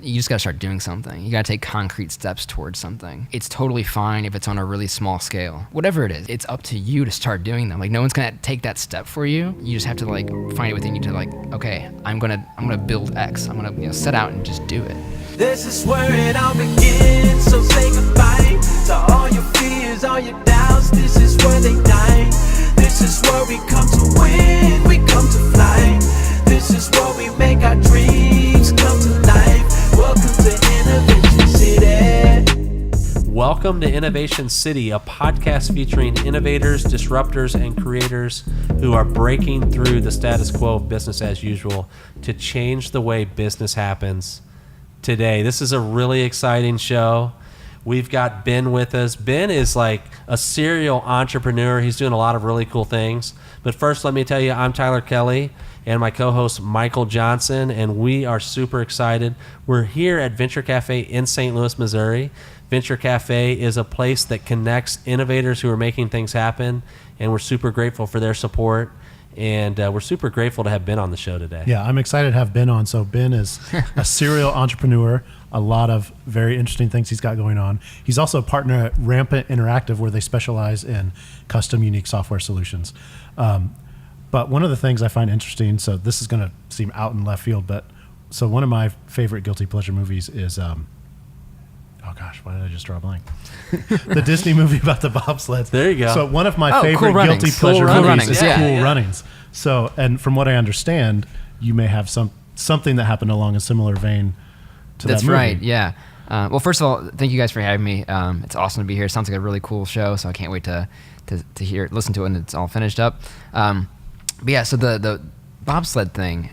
you just got to start doing something. You got to take concrete steps towards something. It's totally fine if it's on a really small scale. Whatever it is, it's up to you to start doing them. Like, no one's going to take that step for you. You just have to like find it within you to like, okay, I'm going to build X. I'm going to set out and just do it. This is where it all begins, so say goodbye to all your fears, all your doubts. This is where they die. This is where we come to win, we come to fly. This is where we make our dreams come to life. Welcome to Innovation City. Welcome to Innovation City, a podcast featuring innovators, disruptors, and creators who are breaking through the status quo of business as usual to change the way business happens today. This is a really exciting show. We've got Ben with us. Ben is like a serial entrepreneur. He's doing a lot of really cool things. But first, let me tell you, I'm Tyler Kelley and my co-host Michael Johnson, and we are super excited. We're here at Venture Cafe in St. Louis, Missouri. Venture Cafe is a place that connects innovators who are making things happen, and we're super grateful for their support. And we're super grateful to have Ben on the show today. Yeah, I'm excited to have Ben on. So Ben is a serial entrepreneur, a lot of very interesting things he's got going on. He's also a partner at Rampant Interactive, where they specialize in custom, unique software solutions. But one of the things I find interesting, so this is going to seem out in left field, but so one of my favorite guilty pleasure movies is, oh gosh, why did I just draw a blank? The Disney movie about the bobsleds. There you go. So one of my favorite Cool guilty pleasure Cool movies Runnings. is Yeah, Cool yeah. Runnings. So, and from what I understand, you may have something that happened along a similar vein to That's that movie. right, yeah. Well, first of all, thank you guys for having me. It's awesome to be here. It sounds like a really cool show, so I can't wait to listen to it when it's all finished up. But yeah, so the bobsled thing,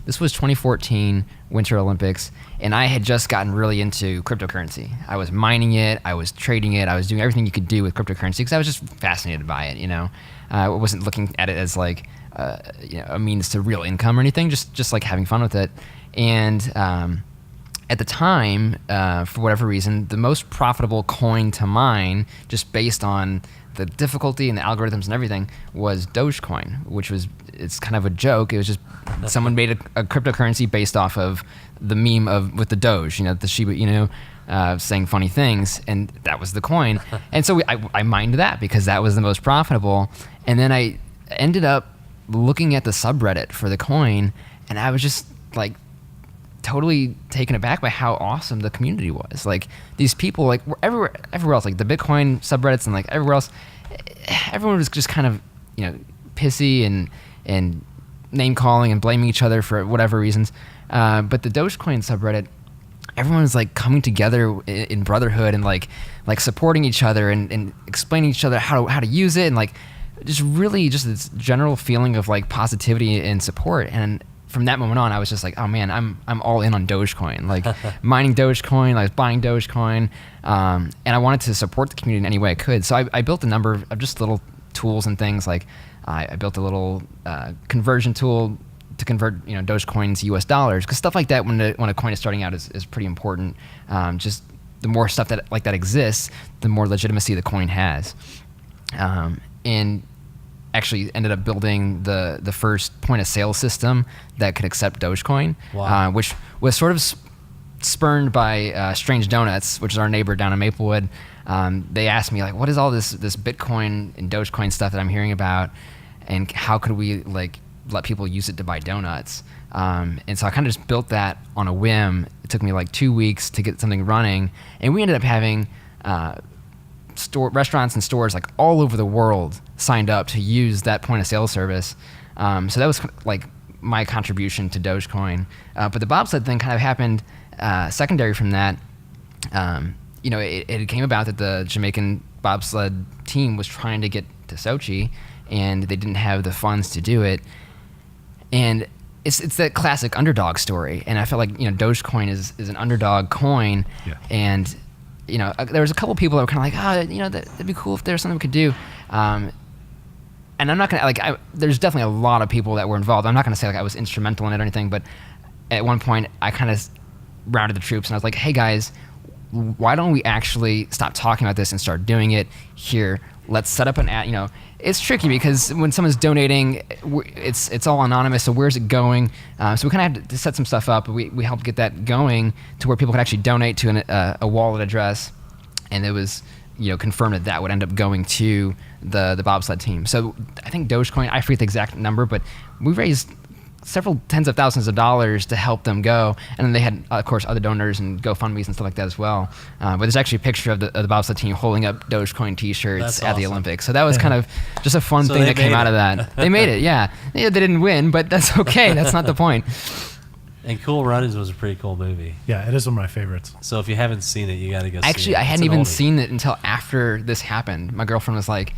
this was 2014 Winter Olympics, and I had just gotten really into cryptocurrency. I was mining it, I was trading it, I was doing everything you could do with cryptocurrency because I was just fascinated by it, you know. I wasn't looking at it as like a means to real income or anything, just like having fun with it. And at the time, for whatever reason, the most profitable coin to mine, just based on the difficulty and the algorithms and everything, was Dogecoin, which it's kind of a joke. It was just someone made a cryptocurrency based off of the meme with the Doge, the Shiba Inu, saying funny things, and that was the coin. And so I mined that because that was the most profitable. And then I ended up looking at the subreddit for the coin, and I was just like totally taken aback by how awesome the community was. Like, these people, like, were everywhere else, like the Bitcoin subreddits and like everywhere else, everyone was just kind of pissy and name calling and blaming each other for whatever reasons. But the Dogecoin subreddit, everyone was like coming together in brotherhood and like supporting each other and explaining to each other how to use it, and like just really just this general feeling of like positivity and support. And from that moment on, I was just like, oh man, I'm all in on Dogecoin. Like mining Dogecoin, like buying Dogecoin, and I wanted to support the community in any way I could. So I built a number of just little tools and things. Like I built a little conversion tool to convert Dogecoin to US dollars, because stuff like that when a coin is starting out is pretty important. Just the more stuff that exists, the more legitimacy the coin has. And actually ended up building the first point of sale system that could accept Dogecoin. Wow. Which was sort of spurned by Strange Donuts, which is our neighbor down in Maplewood. They asked me, like, what is all this Bitcoin and Dogecoin stuff that I'm hearing about, and how could we like let people use it to buy donuts? And so I kind of just built that on a whim. It took me like 2 weeks to get something running, and we ended up having restaurants and stores like all over the world signed up to use that point of sale service. So that was like my contribution to Dogecoin. But the bobsled thing kind of happened secondary from that. It came about that the Jamaican bobsled team was trying to get to Sochi, and they didn't have the funds to do it. And it's that classic underdog story. And I felt like Dogecoin is an underdog coin. Yeah. And there was a couple people that were kind of like, that'd be cool if there was something we could do. And I'm not gonna there's definitely a lot of people that were involved. I'm not gonna say like I was instrumental in it or anything, but at one point I kind of rounded the troops and I was like, hey guys, why don't we actually stop talking about this and start doing it here? Let's set up an ad. It's tricky because when someone's donating, it's all anonymous. So where's it going? So we kind of had to set some stuff up. We helped get that going to where people could actually donate to a wallet address, and it was confirmed that would end up going to the bobsled team. So I think Dogecoin, I forget the exact number, but we raised several tens of thousands of dollars to help them go. And then they had, of course, other donors and GoFundMes and stuff like that as well. But there's actually a picture of the bobsled team holding up Dogecoin T-shirts That's at the awesome. Olympics. So that was kind of just a fun So thing they that came made out of it. that. They made it, yeah. They didn't win, but that's okay. That's not the point. And Cool Runnings was a pretty cool movie. Yeah, it is one of my favorites. So if you haven't seen it, you got to go see it. Actually, I It's hadn't an even oldie. seen it until after this happened. My girlfriend was like,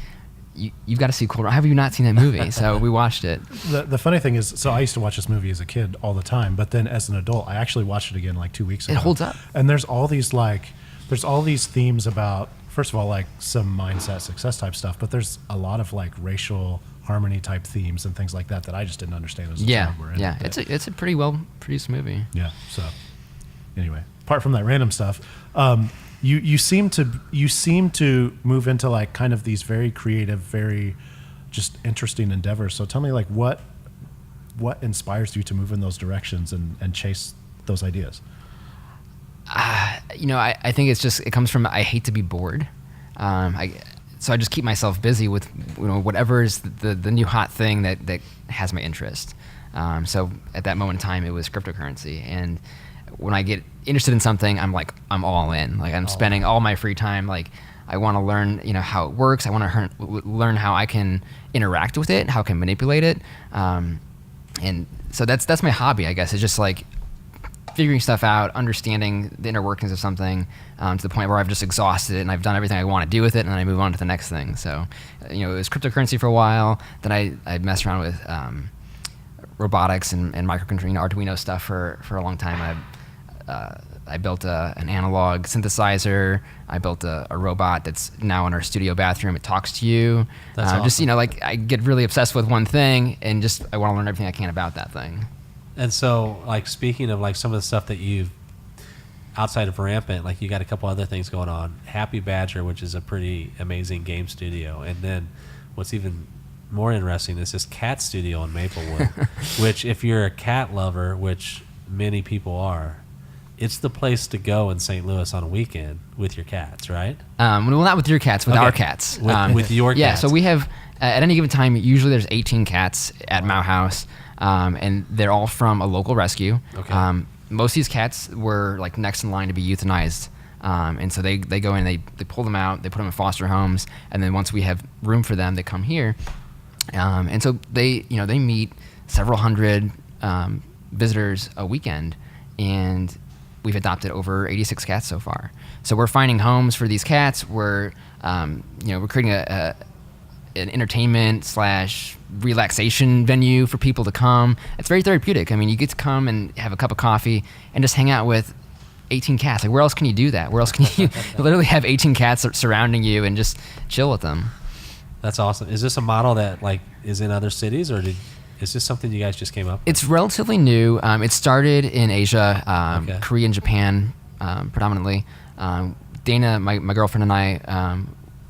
you've got to see Cool Runnings. How have you not seen that movie? So we watched it. The funny thing is, so I used to watch this movie as a kid all the time, but then as an adult, I actually watched it again like 2 weeks ago. It holds up. And there's all these themes about, first of all, like some mindset success type stuff, but there's a lot of like racial harmony type themes and things like that I just didn't understand as a Yeah, child. Were in yeah. it. It's a pretty well produced movie. Yeah. So anyway, apart from that random stuff, you seem to move into like kind of these very creative, very just interesting endeavors. So tell me, like, what inspires you to move in those directions and chase those ideas? I think it comes from, I hate to be bored. So I just keep myself busy with whatever is the new hot thing that has my interest. So at that moment in time, it was cryptocurrency. And when I get interested in something, I'm all in. Like I'm spending all my free time. Like I want to learn, how it works. I want to learn how I can interact with it, how I can manipulate it. And so that's my hobby, I guess. It's just like figuring stuff out, understanding the inner workings of something to the point where I've just exhausted it and I've done everything I want to do with it, and then I move on to the next thing. So, it was cryptocurrency for a while. Then I messed around with robotics and microcontroller, Arduino stuff for a long time. I built an analog synthesizer. I built a robot that's now in our studio bathroom. It talks to you. That's awesome. Just, I get really obsessed with one thing and just I want to learn everything I can about that thing. And so, like, speaking of like some of the stuff that you've outside of Rampant, like you got a couple other things going on. Happy Badger, which is a pretty amazing game studio, and then what's even more interesting is this cat studio in Maplewood, which if you're a cat lover, which many people are, it's the place to go in St. Louis on a weekend with your cats, right? Well, not with your cats, with Okay. our cats. With your Yeah, cats. so we have, at any given time, usually there's 18 cats at Mau House, and they're all from a local rescue. Okay. Most of these cats were like next in line to be euthanized. And so they go in, they pull them out, they put them in foster homes, and then once we have room for them, they come here. And so they meet several hundred visitors a weekend, and we've adopted over 86 cats so far. So we're finding homes for these cats. We're we're creating an entertainment / relaxation venue for people to come. It's very therapeutic. I mean, you get to come and have a cup of coffee and just hang out with 18 cats. Like, where else can you do that? Where else can you literally have 18 cats surrounding you and just chill with them? That's awesome. Is this a model that like is in other cities, or is this something you guys just came up with? It's relatively new. It started in Asia, Okay. Korea and Japan predominantly. Dana, my girlfriend, and I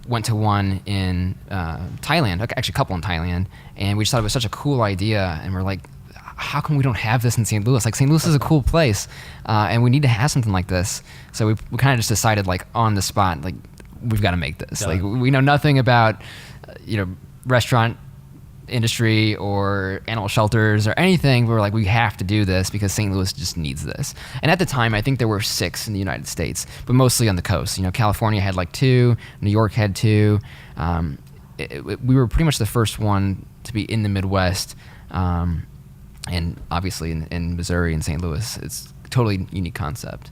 went to one in Thailand, actually a couple in Thailand, and we just thought it was such a cool idea, and we're like, how come we don't have this in St. Louis? Like, St. Louis is a cool place, and we need to have something like this. So we kind of just decided, like, on the spot, like, we've got to make this. Done. Like, we know nothing about, restaurant industry or animal shelters or anything. We're like, we have to do this because St. Louis just needs this. And at the time, I think there were 6 in the United States, but mostly on the coast. California had like 2, New York had 2. We were pretty much the first one to be in the Midwest, and obviously in Missouri and St. Louis. It's a totally unique concept.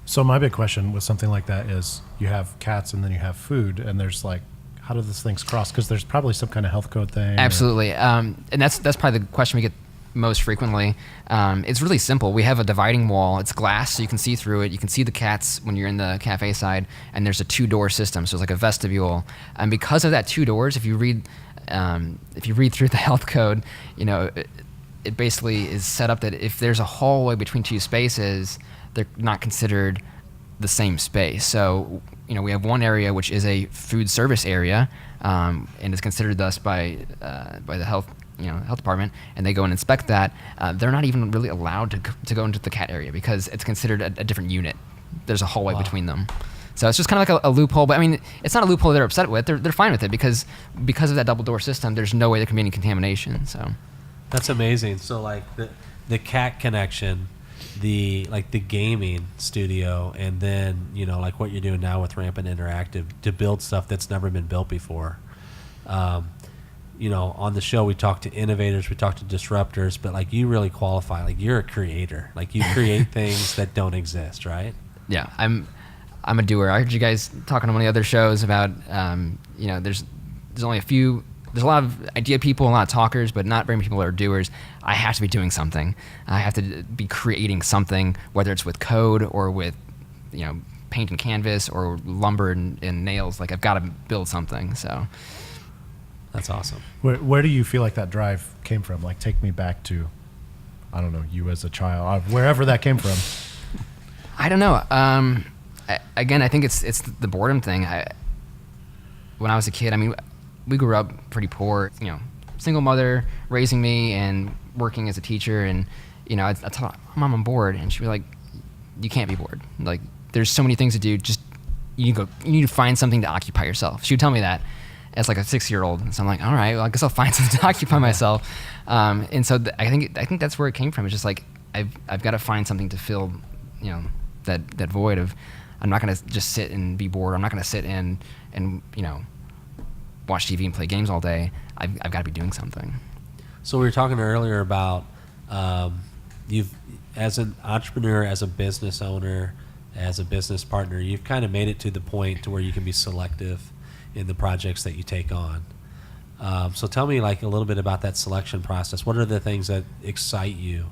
So my big question with something like that is, you have cats and then you have food, and there's like, how do those things cross? Because there's probably some kind of health code thing. Absolutely, and that's probably the question we get most frequently. It's really simple. We have a dividing wall. It's glass, so you can see through it. You can see the cats when you're in the cafe side, and there's a 2-door system, so it's like a vestibule. And because of that 2 doors, if you read through the health code, it basically is set up that if there's a hallway between 2 spaces, they're not considered the same space. So, we have one area which is a food service area, and is considered thus by the health department, and they go and inspect that. They're not even really allowed to go into the cat area because it's considered a different unit. There's a hallway between them. So it's just kind of like a loophole, but I mean, it's not a loophole they're upset with. They're fine with it because of that double door system. There's no way there can be any contamination. So that's amazing. So like the cat connection, the gaming studio, and then like what you're doing now with Rampant Interactive to build stuff that's never been built before. On the show we talk to innovators, we talk to disruptors, but like you really qualify. Like you're a creator. Like you create things that don't exist, right? Yeah, I'm a doer. I heard you guys talking on one of the other shows about, there's only there's a lot of idea people, a lot of talkers, but not very many people that are doers. I have to be doing something. I have to be creating something, whether it's with code or with, paint and canvas or lumber and nails. Like I've got to build something. So that's awesome. Where do you feel like that drive came from? Like take me back to, I don't know, you as a child, wherever that came from. I don't know. Again, I think it's the boredom thing. When I was a kid, I mean, we grew up pretty poor, single mother raising me and working as a teacher. And, I told her, Mom, I'm bored. And she'd be like, you can't be bored. Like, there's so many things to do. Just, you need to find something to occupy yourself. She would tell me that as like a 6-year-old. So I'm like, all right, well, I guess I'll find something to occupy myself. And so I think that's where it came from. It's just like, I've got to find something to fill, that void of, I'm not going to just sit and be bored. I'm not going to sit and watch TV and play games all day. I've got to be doing something. So we were talking earlier about you've, as an entrepreneur, as a business owner, as a business partner, you've kind of made it to the point to where you can be selective in the projects that you take on. So tell me like a little bit about that selection process. What are the things that excite you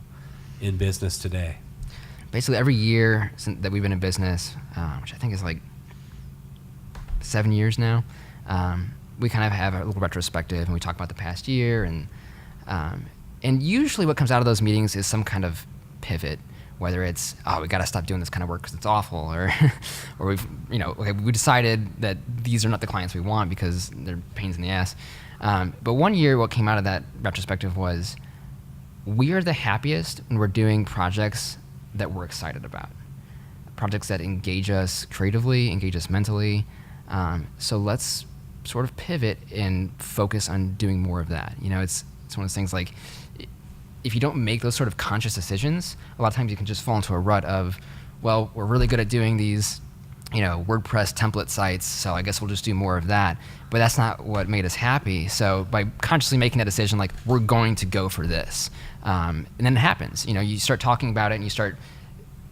in business today? Basically, every year that we've been in business, which I think is like 7 years now, we kind of have a little retrospective and we talk about the past year, and usually what comes out of those meetings is some kind of pivot, whether it's we got to stop doing this kind of work because it's awful, or we've we decided that these are not the clients we want because they're pains in the ass. But one year, what came out of that retrospective was we are the happiest when we're doing projects that we're excited about, projects that engage us creatively, engage us mentally. So let's sort of pivot and focus on doing more of that. It's one of those things like, if you don't make those sort of conscious decisions, a lot of times you can just fall into a rut of, well, we're really good at doing these, WordPress template sites, so I guess we'll just do more of that. But that's not what made us happy. So by consciously making that decision, like, we're going to go for this. And then it happens. You start talking about it and you start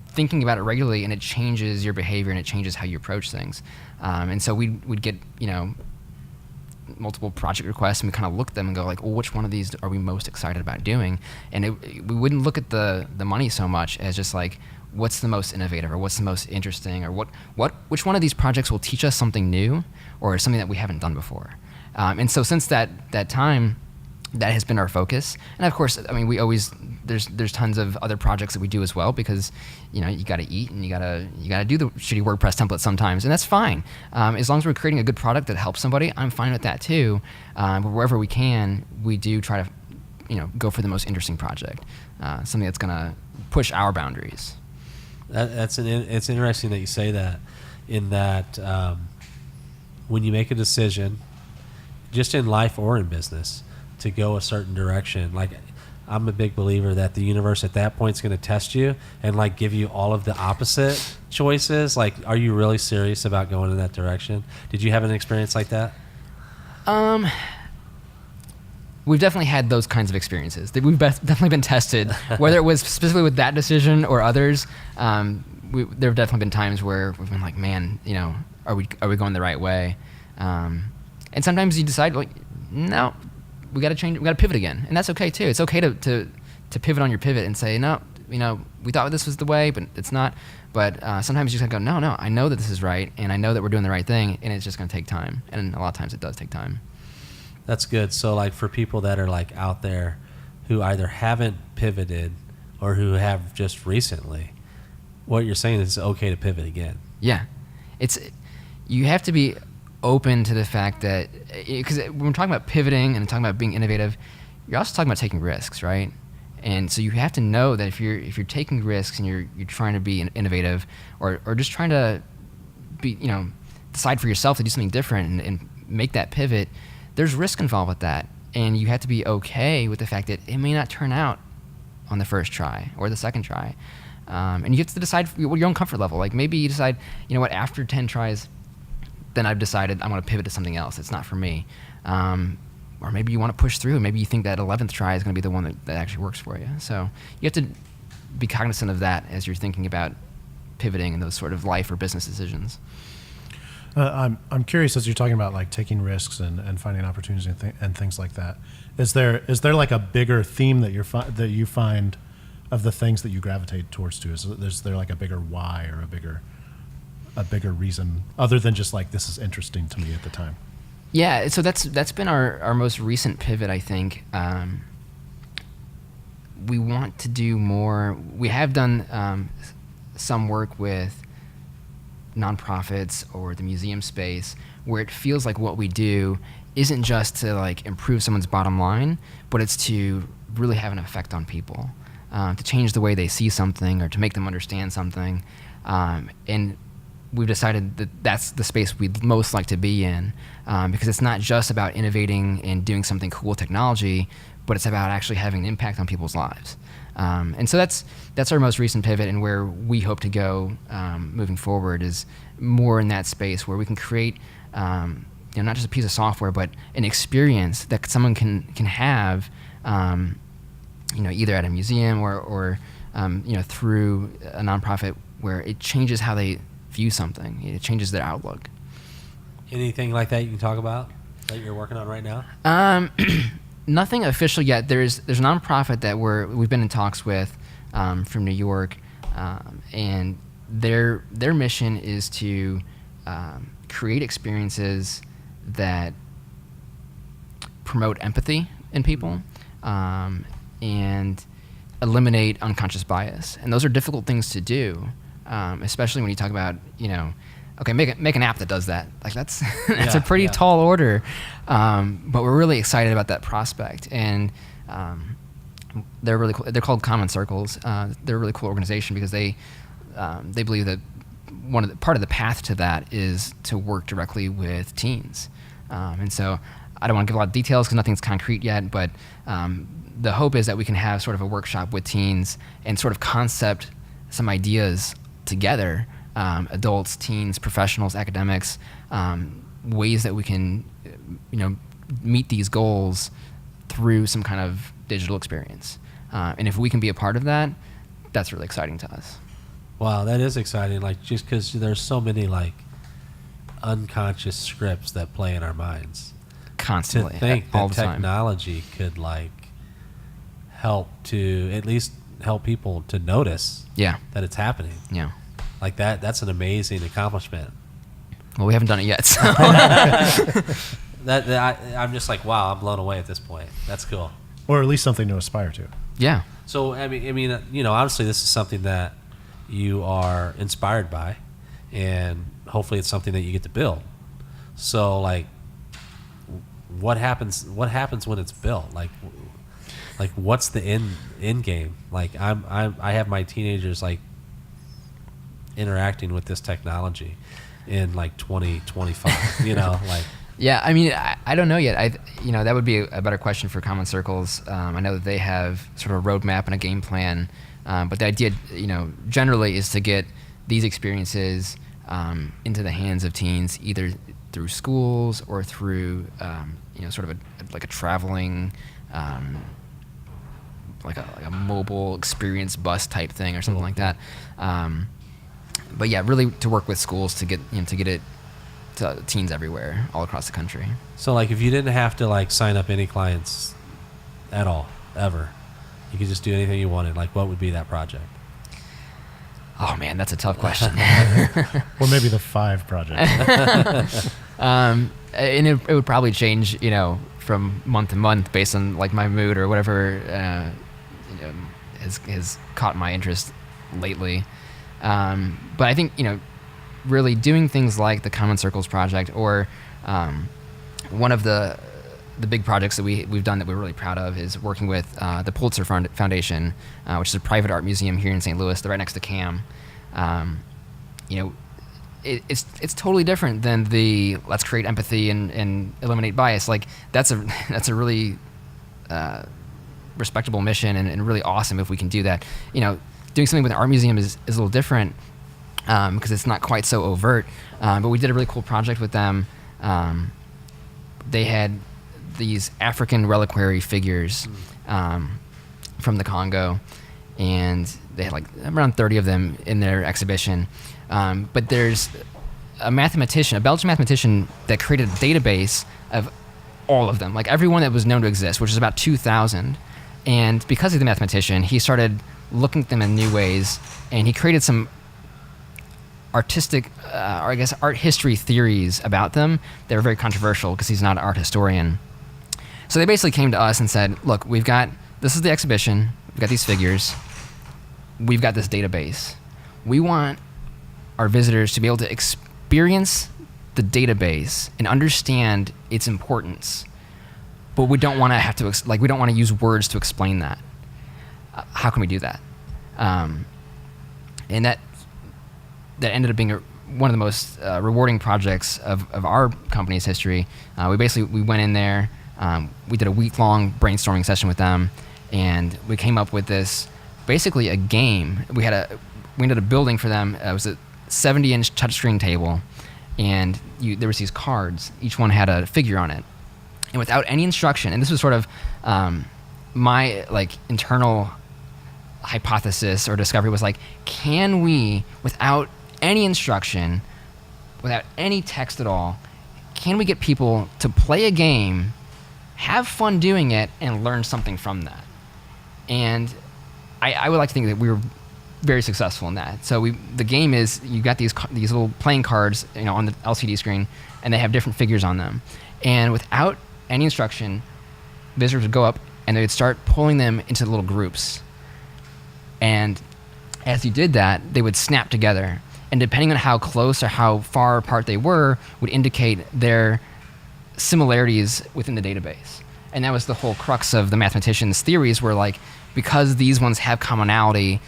thinking about it regularly, and it changes your behavior and it changes how you approach things. And so we'd get, multiple project requests, and we kind of look at them and go like, well, which one of these are we most excited about doing? And we wouldn't look at the money so much as just like, what's the most innovative, or what's the most interesting, or which one of these projects will teach us something new or something that we haven't done before. And so since that time, that has been our focus. And of course, I mean, there's tons of other projects that we do as well, because you got to eat and you got to do the shitty WordPress template sometimes, and that's fine. As long as we're creating a good product that helps somebody, I'm fine with that too. But wherever we can, we do try to go for the most interesting project, something that's going to push our boundaries. It's interesting that you say that, in that when you make a decision, just in life or in business, to go a certain direction, like, I'm a big believer that the universe at that point is going to test you and like give you all of the opposite choices. Like, are you really serious about going in that direction? Did you have an experience like that? We've definitely had those kinds of experiences. We've definitely been tested, whether it was specifically with that decision or others. There have definitely been times where we've been like, man, are we going the right way? And sometimes you decide, like, no, we got to change. We got to pivot again, and that's okay too. It's okay to pivot on your pivot and say, no, we thought this was the way, but it's not. But sometimes you just gotta go, no, I know that this is right, and I know that we're doing the right thing, and it's just gonna take time. And a lot of times it does take time. That's good. So like, for people that are like out there who either haven't pivoted or who have just recently, what you're saying is it's okay to pivot again. Yeah, you have to be open to the fact that, because when we're talking about pivoting and talking about being innovative, you're also talking about taking risks, right? And so you have to know that if you're taking risks and you're trying to be innovative, or just trying to be, decide for yourself to do something different and make that pivot, there's risk involved with that, and you have to be okay with the fact that it may not turn out on the first try or the second try, and you have to decide your own comfort level. Like maybe you decide, after 10 tries, then I've decided I'm going to pivot to something else. It's not for me. Or maybe you want to push through. Maybe you think that 11th try is going to be the one that actually works for you. So you have to be cognizant of that as you're thinking about pivoting and those sort of life or business decisions. I'm curious, as you're talking about like taking risks and finding opportunities and things like that. Is there like a bigger theme that you find of the things that you gravitate towards to? Is there like a bigger why or a bigger reason other than just like this is interesting to me at the time? Yeah, so that's been our most recent pivot, I think. We want to do more. We have done some work with nonprofits or the museum space where it feels like what we do isn't just to like improve someone's bottom line, but it's to really have an effect on people, to change the way they see something or to make them understand something. And we've decided that that's the space we'd most like to be in, because it's not just about innovating and doing something cool with technology, but it's about actually having an impact on people's lives. And so that's our most recent pivot, and where we hope to go moving forward is more in that space where we can create not just a piece of software, but an experience that someone can have, either at a museum or through a nonprofit, where it changes how they view something. It changes their outlook. Anything like that you can talk about that you're working on right now? Nothing official yet. There's a nonprofit that we've been in talks with from New York, and their mission is to create experiences that promote empathy in people and eliminate unconscious bias. And those are difficult things to do, especially when you talk about, okay, make an app that does that. Like that's a pretty tall order, but we're really excited about that prospect. And they're really cool. They're called Common Circles. They're a really cool organization because they believe that part of the path to that is to work directly with teens. And so I don't want to give a lot of details because nothing's concrete yet, but the hope is that we can have sort of a workshop with teens and sort of concept some ideas together, adults, teens, professionals, academics, ways that we can, meet these goals through some kind of digital experience. And if we can be a part of that, that's really exciting to us. Wow, that is exciting. Like, just because there's so many like unconscious scripts that play in our minds. Constantly, to think all that the time. technology could like help to at least help people to notice that it's happening. Yeah. Like that's an amazing accomplishment. Well, we haven't done it yet. So. I'm just like, wow, I'm blown away at this point. That's cool. Or at least something to aspire to. Yeah. So I mean, obviously this is something that you are inspired by, and hopefully it's something that you get to build. So like, what happens when it's built? Like what's the end game? Like I have my teenagers like interacting with this technology in like 2025, like. Yeah, I mean, I don't know yet. That would be a better question for Common Circles. I know that they have sort of a roadmap and a game plan, but the idea, generally is to get these experiences into the hands of teens, either through schools or through, sort of a traveling, like a mobile experience bus type thing or something like that. But yeah, really to work with schools to get it to teens everywhere, all across the country. So like, if you didn't have to like sign up any clients at all, ever, you could just do anything you wanted, like what would be that project? Oh man, that's a tough question. Or maybe the 5 projects. And it would probably change, from month to month based on like my mood or whatever has caught my interest lately. But I think, really doing things like the Common Circles project, or one of the big projects that we've done that we're really proud of is working with the Pulitzer Foundation, which is a private art museum here in St. Louis. They're right next to CAM. It's totally different than the let's create empathy and eliminate bias. Like that's a really respectable mission and really awesome if we can do that. Doing something with an art museum is a little different because it's not quite so overt. But we did a really cool project with them. They had these African reliquary figures from the Congo, and they had like around 30 of them in their exhibition. But there's a Belgian mathematician that created a database of all of them, like everyone that was known to exist, which is about 2,000. And because he's the mathematician, he started looking at them in new ways, and he created some artistic, or I guess art history theories about them that were very controversial because he's not an art historian. So they basically came to us and said, look, this is the exhibition, we've got these figures, we've got this database. We want our visitors to be able to experience the database and understand its importance, but we don't want to have to, we don't want to use words to explain that. How can we do that? And that ended up being one of the most rewarding projects of our company's history. We went in there, we did a week-long brainstorming session with them, and we came up with this, basically a game. We ended up building for them. It was a 70-inch touchscreen table, and there was these cards. Each one had a figure on it, and without any instruction. And this was sort of my internal hypothesis or discovery was can we, without any instruction, without any text at all, can we get people to play a game, have fun doing it, and learn something from that? And I would like to think that we were very successful in that. So the game is, you got these little playing cards, on the LCD screen, and they have different figures on them. And without any instruction, visitors would go up and they would start pulling them into little groups. And as you did that, they would snap together. And depending on how close or how far apart they were, would indicate their similarities within the database. And that was the whole crux of the mathematician's theories, were because these ones have commonality,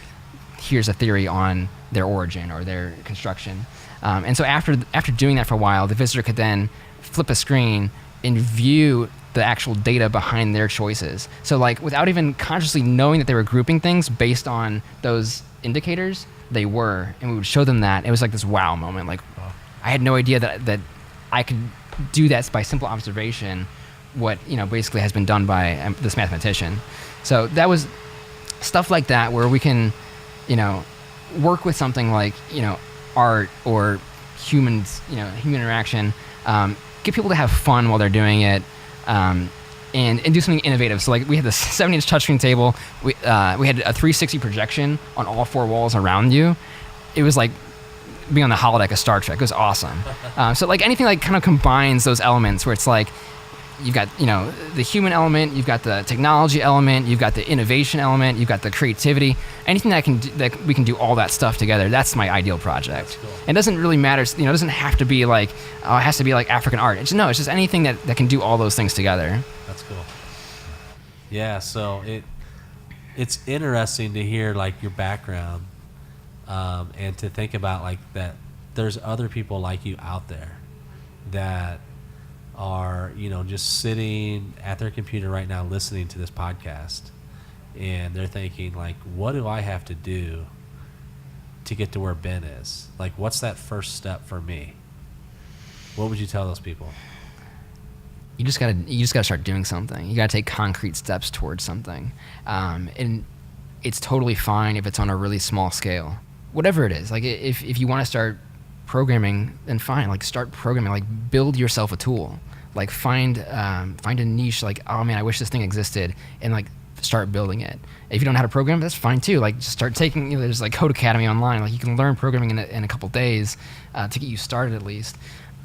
here's a theory on their origin or their construction. And so after doing that for a while, the visitor could then flip a screen and view the actual data behind their choices. So without even consciously knowing that they were grouping things based on those indicators, they were, and we would show them that. It was this wow moment. I had no idea that I could do that by simple observation, what basically has been done by this mathematician. So that was stuff like that where we can work with something like art or human interaction, get people to have fun while they're doing it, and do something innovative. So we had this 70-inch touchscreen table. We had a 360 projection on all four walls around you. It was like being on the holodeck of Star Trek. It was awesome. So anything kind of combines those elements where it's you've got the human element, you've got the technology element, you've got the innovation element, you've got the creativity. Anything that we can do all that stuff together. That's my ideal project. That's cool. It doesn't really matter. It doesn't have to be it has to be African art. It's just anything that can do all those things together. That's cool. Yeah. So it's interesting to hear your background, and to think about that. There's other people like you out there that are just sitting at their computer right now listening to this podcast, and they're thinking what do I have to do to get to where Ben is? What's that first step for me? What would you tell those people? You just gotta start doing something. You gotta take concrete steps towards something, and it's totally fine if it's on a really small scale, whatever it is. If you want to start programming, then fine. Start programming. Build yourself a tool. Find a niche. Oh man, I wish this thing existed, and start building it. If you don't know how to program, that's fine too. Just start taking. There's Code Academy online. You can learn programming in a couple days to get you started at least.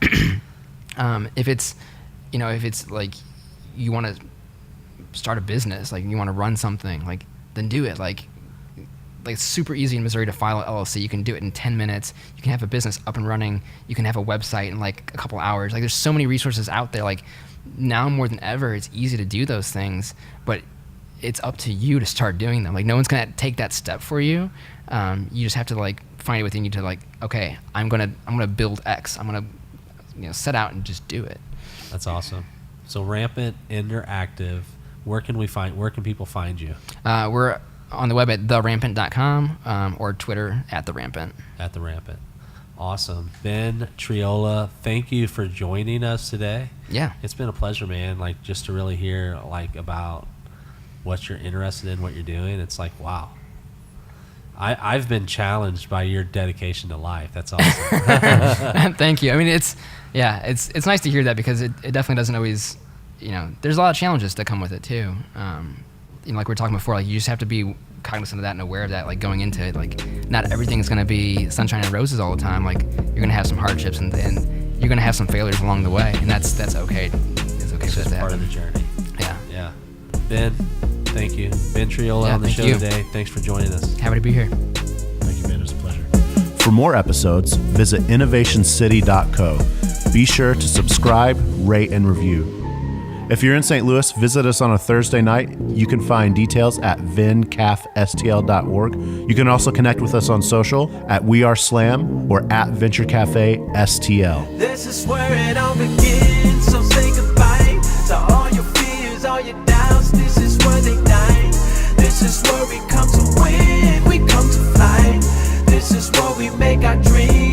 If it's you want to start a business, you want to run something, then do it. like it's super easy in Missouri to file an LLC. You can do it in 10 minutes. You can have a business up and running. You can have a website in like a couple hours. Like there's so many resources out there. Like now more than ever, it's easy to do those things, but it's up to you to start doing them. Like no one's gonna take that step for you. You just have to like find it within you to like, okay, I'm gonna build X. I'm gonna set out and just do it. That's awesome. So Rampant Interactive. Where can people find you? We're on the web at therampant.com or Twitter at @therampant. At the Rampant. Awesome. Ben Triola, thank you for joining us today. Yeah. It's been a pleasure, man. Like just to really hear like about what you're interested in, what you're doing. It's like, wow. I've been challenged by your dedication to life. That's awesome. Thank you. I mean, it's nice to hear that because it definitely doesn't always, there's a lot of challenges that come with it too. Like we were talking before, like you just have to be cognizant of that and aware of that, like going into it. Like not everything's going to be sunshine and roses all the time. Like you're going to have some hardships and you're going to have some failures along the way, and that's okay. It's okay for that to happen. Part of the journey. Yeah. Yeah. Ben, thank you. Ben Triola on the show today. Thanks for joining us. Happy to be here. Thank you, Ben. It was a pleasure. For more episodes, visit innovationcity.co. Be sure to subscribe, rate, and review. If you're in St. Louis, visit us on a Thursday night. You can find details at vincafstl.org. You can also connect with us on social at We Are Slam or at Venture Cafe STL. This is where it all begins, so say goodbye to all your fears, all your doubts. This is where they die. This is where we come to win, we come to fly. This is where we make our dreams